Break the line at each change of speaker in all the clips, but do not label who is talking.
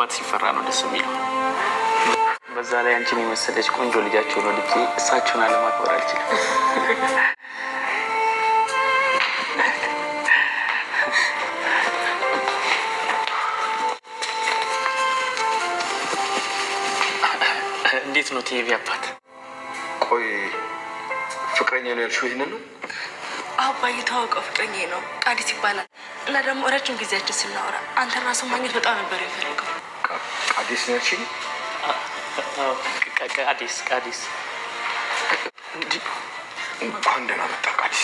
አባት ሲፈራ ነው ደስ የሚለው። በዛ ላይ አንቺን የመሰለች ቆንጆ ልጃቸውን ወልጄ እሳቸውን አለማክበር አልችልም። እንዴት ነው ቲቪ አባት?
ቆይ ፍቅረኛ ነው ያልሽው ይሄንን ነው?
አባዬ ታወቀው ፍቅረኛ ነው ቃዲስ ይባላል። እና ደግሞ ረጅም ጊዜያችን ስናወራ አንተ ራሱ ማግኘት በጣም ነበር የሚፈልገው።
ቃዲስ ነው ያልሽኝ?
ቃዲስ
እንኳን ደህና መጣ ቃዲስ።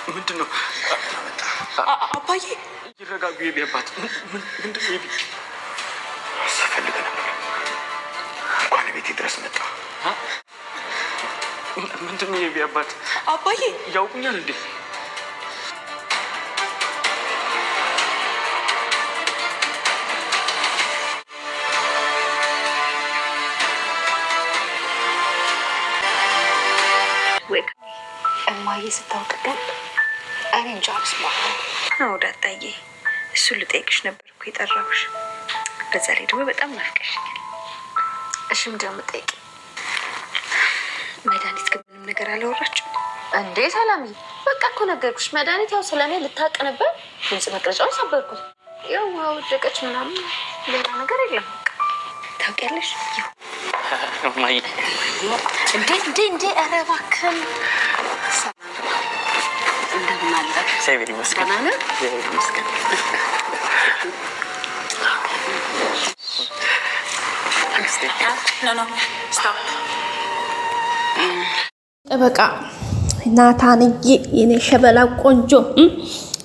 ምንድን ነው
አባዬ?
ይረጋጉ የቢ አባት። ምንድን ነው የቢ?
ስፈልግ ነበር እንኳን ቤቴ ድረስ መጣ።
ምንድን ነው የቢ አባት?
አባዬ
ያውቁኛል እንዴ?
እማዬ ስታውቅ ግን እኔ እንጃ አልስማማ። አዎ ዳጣዬ፣ እሱን ልጠይቅሽ ነበር እኮ የጠራሁሽ። በዛ ላይ ደግሞ በጣም ናፍቀሽኛል። እሺ ምንድን ነው የምጠይቂኝ? መድኃኒት ግን ምንም ነገር አላወራችም
እንዴ? ሰላምዬ በቃ እኮ ነገርኩሽ። መድኃኒት ያው ስለኔ ልታውቅ ነበር። ድምፅ መቅረጫውን ሰበርኩት። ያው ወደቀች ምናምን፣ ሌላ ነገር የለም። በቃ
ታውቂያለሽ።
ማይ
እንዴ ኧረ እባክህን እንደምን አለ?
እግዚአብሔር ይመስገን። እግዚአብሔር ይመስገን።
ጠበቃ ናታንዬ የኔ ሸበላ ቆንጆ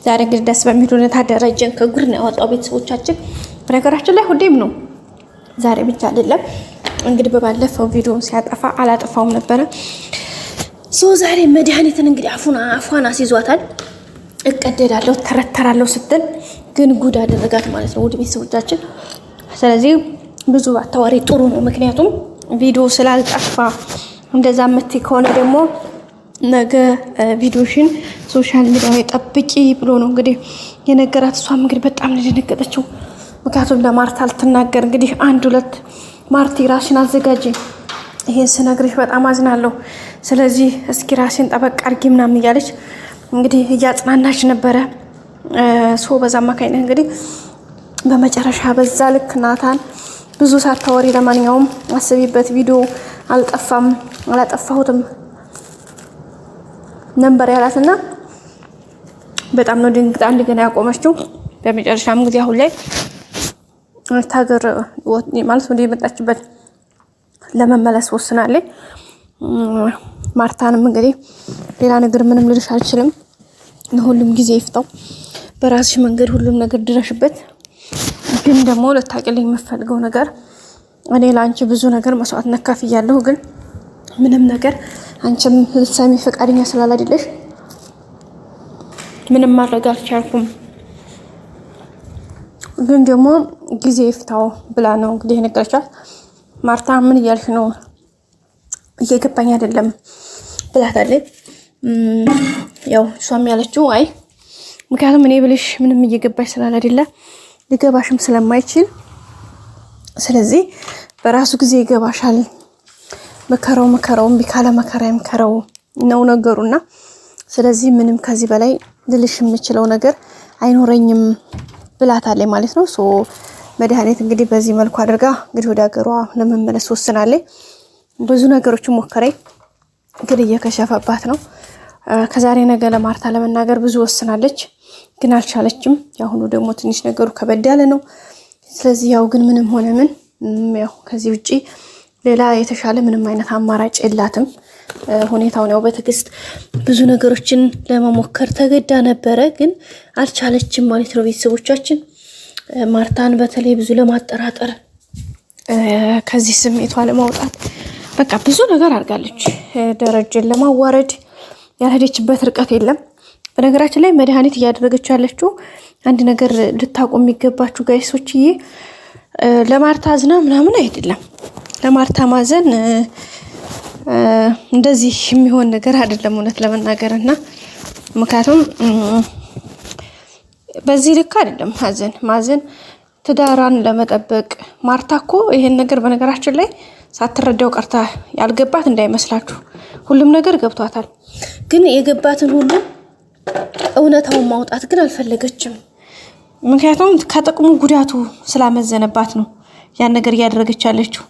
ዛሬ እንግዲህ ደስ በሚል ሁኔታ ደረጀን ከጉር ነው ያወጣው። ቤተሰቦቻችን በነገራችን ላይ ሁሌም ነው፣ ዛሬ ብቻ አይደለም። እንግዲህ በባለፈው ቪዲዮ ሲያጠፋ አላጠፋውም ነበረ። ዛሬ መድኃኒትን እንግዲህ አፏን አስይዟታል። እቀደዳለሁ ተረተራለሁ ስትል ግን ጉድ አደረጋት ማለት ነው ውድ ቤተሰቦቻችን። ስለዚህ ብዙ አታዋሪ ጥሩ ነው፣ ምክንያቱም ቪዲዮ ስላልጠፋ። እንደዛ የምትይ ከሆነ ደግሞ ነገ ቪዲዮሽን ሶሻል ሚዲያ ላይ ጠብቂ ብሎ ነው እንግዲህ የነገራት። እሷም እንግዲህ በጣም ነው የደነገጠችው፣ ምክንያቱም ለማርታ ልትናገር እንግዲህ አንድ ሁለት ማርቲ ራስሽን አዘጋጂ፣ ይሄን ስነግርሽ በጣም አዝናለሁ፣ ስለዚህ እስኪ ራስሽን ጠበቅ አድርጊ ምናምን እያለች እንግዲህ እያጽናናች ነበረ። በዛ አማካኝነት እንግዲህ በመጨረሻ በዛ ልክ ናታን ብዙ ሳታወሪ ለማንኛውም አስቢበት፣ ቪዲዮ አልጠፋም አላጠፋሁትም ነበር ያላትና በጣም ነው ድንግጣ እንደገና ያቆመችው። በመጨረሻም እንግዲህ አሁን ላይ ታገር ማለት ወደ የመጣችበት ለመመለስ ወስናለች። ማርታንም እንግዲህ ሌላ ነገር ምንም ልልሽ አልችልም፣ ለሁሉም ጊዜ ይፍታው፣ በራስሽ መንገድ ሁሉም ነገር ድረሽበት። ግን ደግሞ ልታውቂልኝ የምፈልገው ነገር እኔ ለአንቺ ብዙ ነገር መስዋዕትነት ከፍያለሁ፣ ግን ምንም ነገር አንቺም ልትሰሚ ፈቃደኛ ስላላደለሽ ምንም ማድረግ አልቻልኩም። ግን ደግሞ ጊዜ ይፍታው ብላ ነው እንግዲህ የነገረቻት። ማርታ ምን እያልሽ ነው እየገባኝ አይደለም ብላታለች። ያው እሷም ያለችው አይ ምክንያቱም እኔ ብልሽ ምንም እየገባሽ ስላላደለ ሊገባሽም ስለማይችል ስለዚህ በራሱ ጊዜ ይገባሻል። መከራው እምቢ ካለ መከራ ይምከረው ነው ነገሩና ስለዚህ ምንም ከዚህ በላይ ልልሽ የምችለው ነገር አይኖረኝም ብላታለች ማለት ነው። መድኃኒት እንግዲህ በዚህ መልኩ አድርጋ እንግዲህ ወደ ሀገሯ ለመመለስ ወስናለች። ብዙ ነገሮችን ሞከረች፣ ግን እየከሸፈባት ነው። ከዛሬ ነገ ለማርታ ለመናገር ብዙ ወስናለች፣ ግን አልቻለችም። ያሁኑ ደግሞ ትንሽ ነገሩ ከበድ ያለ ነው። ስለዚህ ያው ግን ምንም ሆነ ምን ያው ከዚህ ውጪ ሌላ የተሻለ ምንም አይነት አማራጭ የላትም። ሁኔታውን ያው በትዕግስት ብዙ ነገሮችን ለመሞከር ተገዳ ነበረ፣ ግን አልቻለችም ማለት ነው። ቤተሰቦቻችን ማርታን በተለይ ብዙ ለማጠራጠር ከዚህ ስሜቷ ለማውጣት በቃ ብዙ ነገር አድርጋለች። ደረጀን ለማዋረድ ያልሄደችበት ርቀት የለም። በነገራችን ላይ መድኃኒት እያደረገች ያለችው አንድ ነገር ልታቆም የሚገባችሁ ጋይሶችዬ፣ ለማርታ አዝና ምናምን አይደለም። ለማርታ ማዘን እንደዚህ የሚሆን ነገር አይደለም እውነት ለመናገርና ምክንያቱም በዚህ ልክ አይደለም ማዘን ትዳራን ለመጠበቅ ማርታ እኮ ይሄን ነገር በነገራችን ላይ ሳትረዳው ቀርታ ያልገባት እንዳይመስላችሁ፣ ሁሉም ነገር ገብቷታል። ግን የገባትን ሁሉ እውነታውን ማውጣት ግን አልፈለገችም። ምክንያቱም ከጥቅሙ ጉዳቱ ስላመዘነባት ነው ያን ነገር እያደረገች ያለችው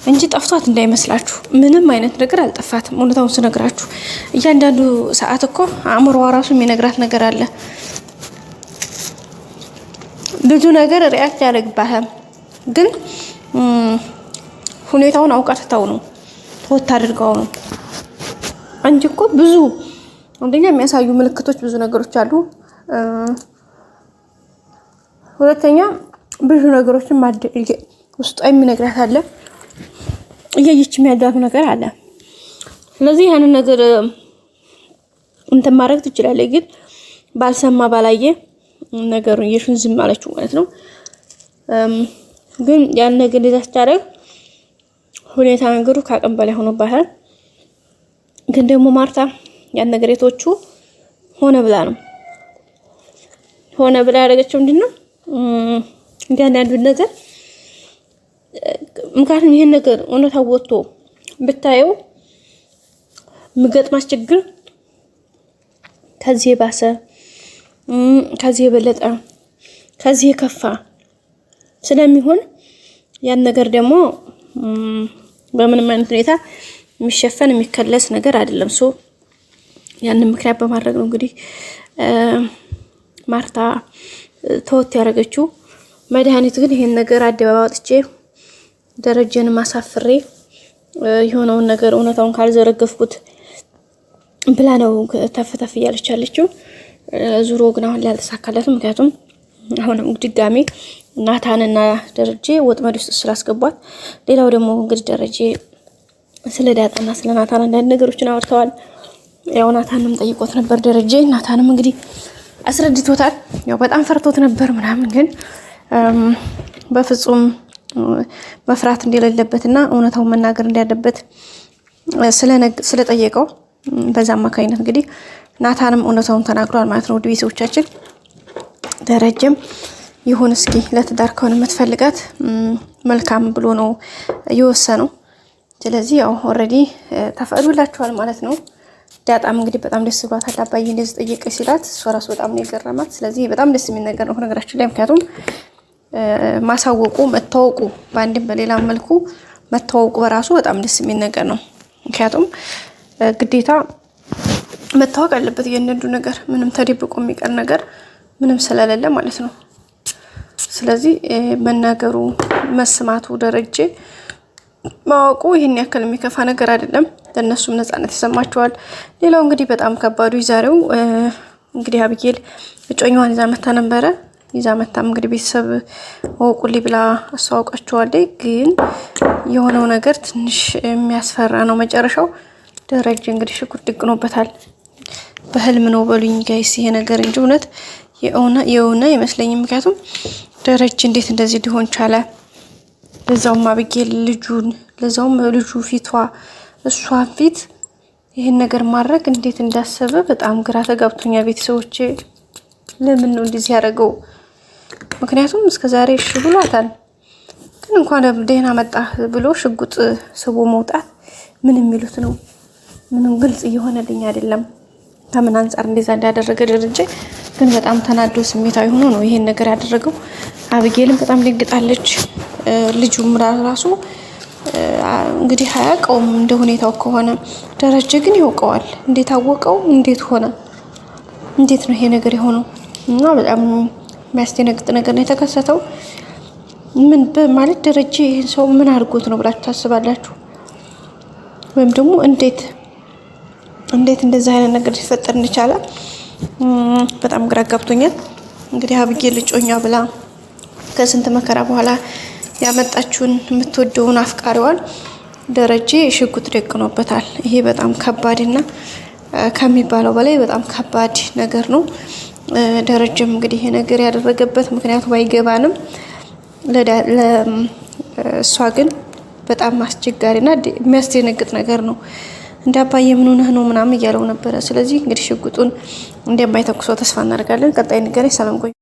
እንጂ ጠፍቷት እንዳይመስላችሁ። ምንም አይነት ነገር አልጠፋትም። እውነታውን ስነግራችሁ እያንዳንዱ ሰዓት እኮ አእምሮዋ ራሱ የሚነግራት ነገር አለ። ብዙ ነገር ሪያክት ያደርግባታል። ግን ሁኔታውን አውቃ ትታው ነው ተወት አድርገው ነው እንጂ እኮ ብዙ አንደኛ የሚያሳዩ ምልክቶች ብዙ ነገሮች አሉ። ሁለተኛ ብዙ ነገሮችን ውስጧ የሚነግራት አለ፣ እያየች የሚያዳቱ ነገር አለ። ስለዚህ ያንን ነገር እንትን ማድረግ ትችላለች። ግን ባልሰማ ባላየ ነገሩን የሹን ዝም አለችው ማለት ነው። ግን ያን ነገር እንደዛ ስታደርግ ሁኔታ ነገሩ ከአቅም በላይ ሆኖባታል። ግን ደግሞ ማርታ ያን ነገር የተወቹ ሆነ ብላ ነው። ሆነ ብላ ያደረገችው ምንድነው? እንዲያንዳንዱ ነገር ምክንያቱም ይሄን ነገር እውነታው ወጥቶ ብታየው የሚገጥማት ችግር ከዚህ የባሰ ከዚህ የበለጠ ከዚህ የከፋ ስለሚሆን ያን ነገር ደግሞ በምንም አይነት ሁኔታ የሚሸፈን የሚከለስ ነገር አይደለም። ያንን ምክንያት በማድረግ ነው እንግዲህ ማርታ ተወት ያደረገችው። መድኃኒት ግን ይሄን ነገር አደባባይ ወጥቼ ደረጀን ማሳፍሬ የሆነውን ነገር እውነታውን ካልዘረገፍኩት ብላ ነው ተፈተፍ እያለች ያለችው። ዙሮ ግን አሁን ላይ አልተሳካለትም። ምክንያቱም አሁንም ድጋሜ ናታንና ደረጀ ወጥመድ ውስጥ ስላስገቧት፣ ሌላው ደግሞ እንግዲህ ደረጀ ስለ ዳጣና ስለ ናታን አንዳንድ ነገሮችን አወርተዋል። ያው ናታንም ጠይቆት ነበር ደረጀ። ናታንም እንግዲህ አስረድቶታል። ያው በጣም ፈርቶት ነበር ምናምን፣ ግን በፍጹም መፍራት እንደሌለበትና እውነታውን መናገር እንዳለበት ስለጠየቀው በዛ አማካኝነት እንግዲህ ናታንም እውነታውን ተናግሯል ማለት ነው። ውድ ቤተሰቦቻችን ደረጀም ይሁን እስኪ ለትዳር ከሆነ የምትፈልጋት መልካም ብሎ ነው የወሰነው። ስለዚህ ያው ኦልሬዲ ተፈቅዶላችኋል ማለት ነው። ዳጣም እንግዲህ በጣም ደስ ብሏታል። አባዬ እንደዚህ ጠየቀኝ ሲላት እሷ ራሱ በጣም ነው የገረማት። ስለዚህ በጣም ደስ የሚል ነገር ነው ነገራችን ላይ። ምክንያቱም ማሳወቁ መታወቁ በአንድም በሌላ መልኩ መታወቁ በራሱ በጣም ደስ የሚል ነገር ነው። ምክንያቱም ግዴታ መታወቅ አለበት የእነዱ ነገር፣ ምንም ተደብቆ የሚቀር ነገር ምንም ስለሌለ ማለት ነው። ስለዚህ መናገሩ መስማቱ ደረጀ ማወቁ ይሄን ያክል የሚከፋ ነገር አይደለም። ለነሱም ነፃነት ይሰማቸዋል። ሌላው እንግዲህ በጣም ከባዱ ዛሬው እንግዲህ አብጌል እጮኛዋን ይዛ መታ ነበረ። ይዛ መታም እንግዲህ ቤተሰብ ወቁልኝ ብላ አስተዋውቃቸዋለች። ግን የሆነው ነገር ትንሽ የሚያስፈራ ነው መጨረሻው። ደረጀ እንግዲህ ሽጉጥ ድቅኖበታል። በህልም ነው በሉኝ ጋይስ ይሄ ነገር እንጂ እውነት የሆነ አይመስለኝም። ምክንያቱም ደረጀ እንዴት እንደዚህ ሊሆን ቻለ? ለዛውም አብጌል ለዛውም ልጁ ፊቷ እሷን ፊት ይሄን ነገር ማድረግ እንዴት እንዳሰበ በጣም ግራ ተጋብቶኛል። ቤተሰቦቼ ለምን ነው እንደዚህ ያደረገው? ምክንያቱም እስከዛሬ እሺ ብሏታል። ግን እንኳን ደህና መጣህ ብሎ ሽጉጥ ስቦ መውጣት ምን የሚሉት ነው? ምንም ግልጽ እየሆነልኝ አይደለም ከምን አንፃር እንደዛ እንዳደረገ ደረጀ። ግን በጣም ተናዶ ስሜታዊ ሆኖ ነው ይሄን ነገር ያደረገው። አብጌልም በጣም ደንግጣለች። ልጁም ራሱ እንግዲህ አያውቀውም እንደ ሁኔታው ከሆነ። ደረጀ ግን ያውቀዋል። እንዴት አወቀው? እንዴት ሆነ? እንዴት ነው ይሄ ነገር የሆነው? እና በጣም የሚያስደነግጥ ነገር ነው የተከሰተው። ምን በማለት ደረጀ ይሄን ሰው ምን አድርጎት ነው ብላችሁ ታስባላችሁ? ወይም ደግሞ እንዴት እንደዛ አይነት ነገር ሊፈጠር እንደቻለ በጣም ግራ ገብቶኛል። እንግዲህ አብጌል ልጮኛ ብላ ከስንት መከራ በኋላ ያመጣችውን የምትወደውን አፍቃሪዋን ደረጀ ሽጉጥ ደቅኖበታል። ይሄ በጣም ከባድና ከሚባለው በላይ በጣም ከባድ ነገር ነው። ደረጀም እንግዲህ ይሄ ነገር ያደረገበት ምክንያቱ ባይገባንም ለእሷ ግን በጣም አስቸጋሪና የሚያስደነግጥ ነገር ነው። እንደ አባዬ ምን ሆነህ ነው ምናምን እያለው ነበረ። ስለዚህ እንግዲህ ሽጉጡን እንደማይተኩሰው ተስፋ እናደርጋለን። ቀጣይ ንገረኝ። ሰላም ቆይ።